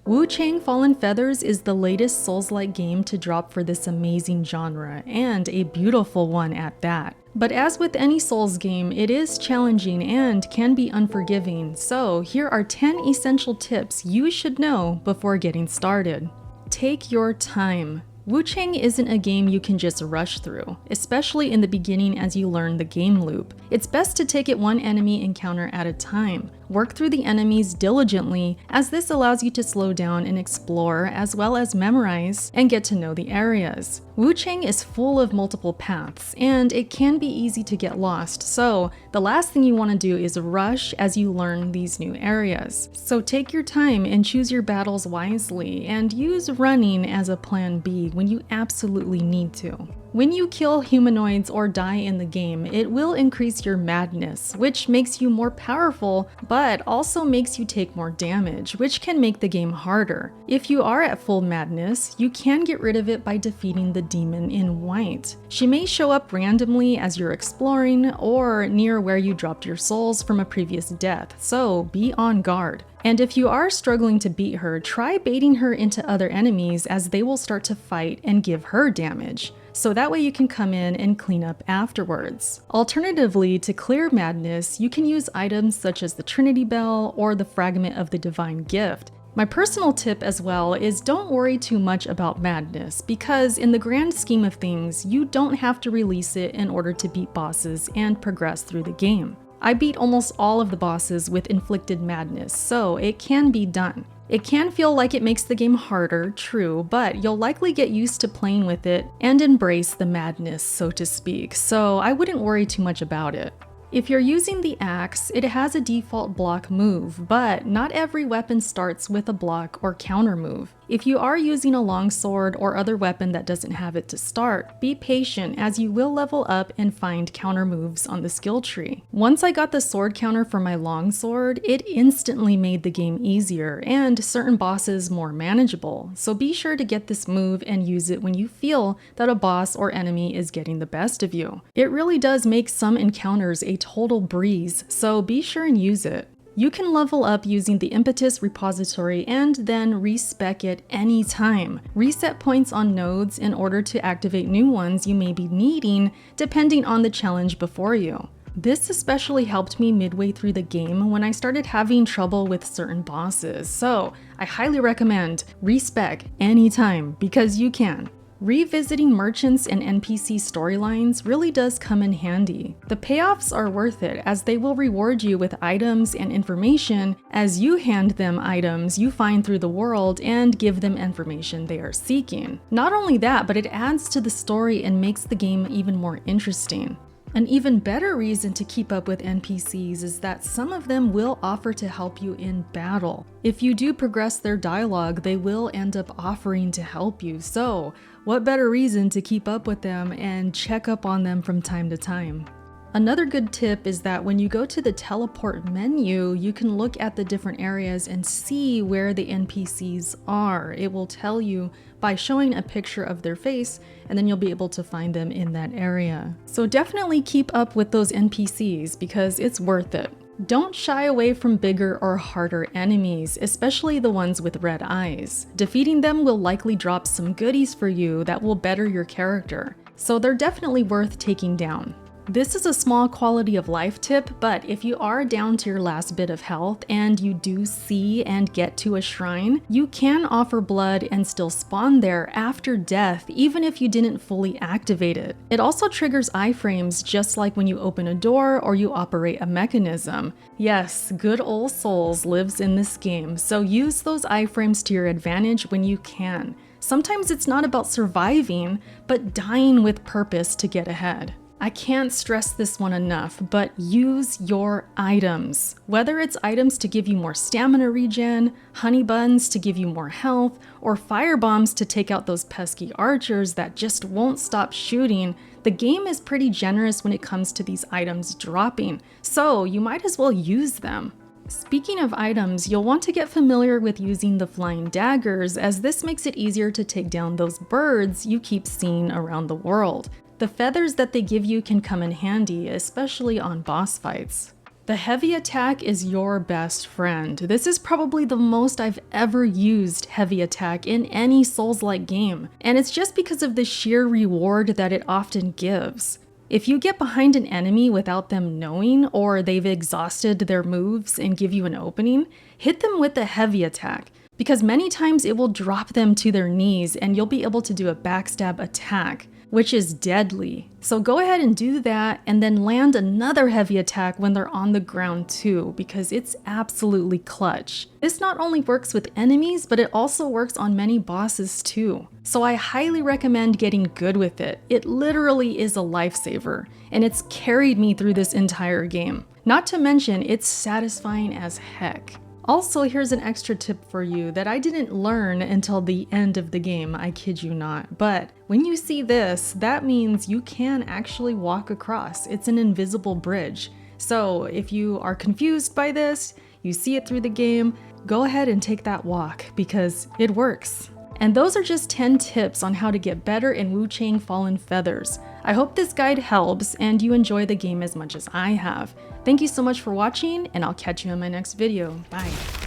Wuchang Fallen Feathers is the latest Souls-like game to drop for this amazing genre, and a beautiful one at that. But as with any Souls game, it is challenging and can be unforgiving, so here are 10 essential tips you should know before getting started. Take your time. Wuchang isn't a game you can just rush through, especially in the beginning as you learn the game loop. It's best to take it one enemy encounter at a time. Work through the enemies diligently, as this allows you to slow down and explore, as well as memorize and get to know the areas. Wuchang is full of multiple paths, and it can be easy to get lost, so the last thing you want to do is rush as you learn these new areas. So take your time and choose your battles wisely, and use running as a plan B when you absolutely need to. When you kill humanoids or die in the game, it will increase your madness, which makes you more powerful, but also makes you take more damage, which can make the game harder. If you are at full madness, you can get rid of it by defeating the demon in white. She may show up randomly as you're exploring, or near where you dropped your souls from a previous death, so be on guard. And if you are struggling to beat her, try baiting her into other enemies, as they will start to fight and give her damage. So that way you can come in and clean up afterwards. Alternatively, to clear madness, you can use items such as the Trinity Bell or the Fragment of the Divine Gift. My personal tip as well is don't worry too much about madness, because in the grand scheme of things, you don't have to release it in order to beat bosses and progress through the game. I beat almost all of the bosses with inflicted madness, so it can be done. It can feel like it makes the game harder, true, but you'll likely get used to playing with it and embrace the madness, so to speak, so I wouldn't worry too much about it. If you're using the axe, it has a default block move, but not every weapon starts with a block or counter move. If you are using a longsword or other weapon that doesn't have it to start, be patient, as you will level up and find counter moves on the skill tree. Once I got the sword counter for my longsword, it instantly made the game easier and certain bosses more manageable, so be sure to get this move and use it when you feel that a boss or enemy is getting the best of you. It really does make some encounters a total breeze, so be sure and use it. You can level up using the Impetus repository and then respec it anytime. Reset points on nodes in order to activate new ones you may be needing depending on the challenge before you. This especially helped me midway through the game when I started having trouble with certain bosses, so I highly recommend respec anytime, because you can. Revisiting merchants and NPC storylines really does come in handy. The payoffs are worth it, as they will reward you with items and information as you hand them items you find through the world and give them information they are seeking. Not only that, but it adds to the story and makes the game even more interesting. An even better reason to keep up with NPCs is that some of them will offer to help you in battle. If you do progress their dialogue, they will end up offering to help you, so what better reason to keep up with them and check up on them from time to time. Another good tip is that when you go to the teleport menu, you can look at the different areas and see where the NPCs are. It will tell you by showing a picture of their face, and then you'll be able to find them in that area. So definitely keep up with those NPCs, because it's worth it. Don't shy away from bigger or harder enemies, especially the ones with red eyes. Defeating them will likely drop some goodies for you that will better your character, so they're definitely worth taking down. This is a small quality of life tip, but if you are down to your last bit of health and you do see and get to a shrine, you can offer blood and still spawn there after death, even if you didn't fully activate it. It also triggers iframes, just like when you open a door or you operate a mechanism. Yes, good old Souls lives in this game, so use those iframes to your advantage when you can. Sometimes it's not about surviving, but dying with purpose to get ahead. I can't stress this one enough, but use your items. Whether it's items to give you more stamina regen, honey buns to give you more health, or fire bombs to take out those pesky archers that just won't stop shooting, the game is pretty generous when it comes to these items dropping, so you might as well use them. Speaking of items, you'll want to get familiar with using the flying daggers, as this makes it easier to take down those birds you keep seeing around the world. The feathers that they give you can come in handy, especially on boss fights. The heavy attack is your best friend. This is probably the most I've ever used heavy attack in any Souls-like game, and it's just because of the sheer reward that it often gives. If you get behind an enemy without them knowing, or they've exhausted their moves and give you an opening, hit them with the heavy attack, because many times it will drop them to their knees and you'll be able to do a backstab attack, which is deadly. So go ahead and do that and then land another heavy attack when they're on the ground too, because it's absolutely clutch. This not only works with enemies, but it also works on many bosses too. So I highly recommend getting good with it. It literally is a lifesaver, and it's carried me through this entire game. Not to mention, it's satisfying as heck. Also, here's an extra tip for you that I didn't learn until the end of the game, I kid you not. But when you see this, that means you can actually walk across. It's an invisible bridge. So if you are confused by this, you see it through the game, go ahead and take that walk because it works. And those are just 10 tips on how to get better in Wuchang Fallen Feathers. I hope this guide helps and you enjoy the game as much as I have. Thank you so much for watching, and I'll catch you in my next video. Bye.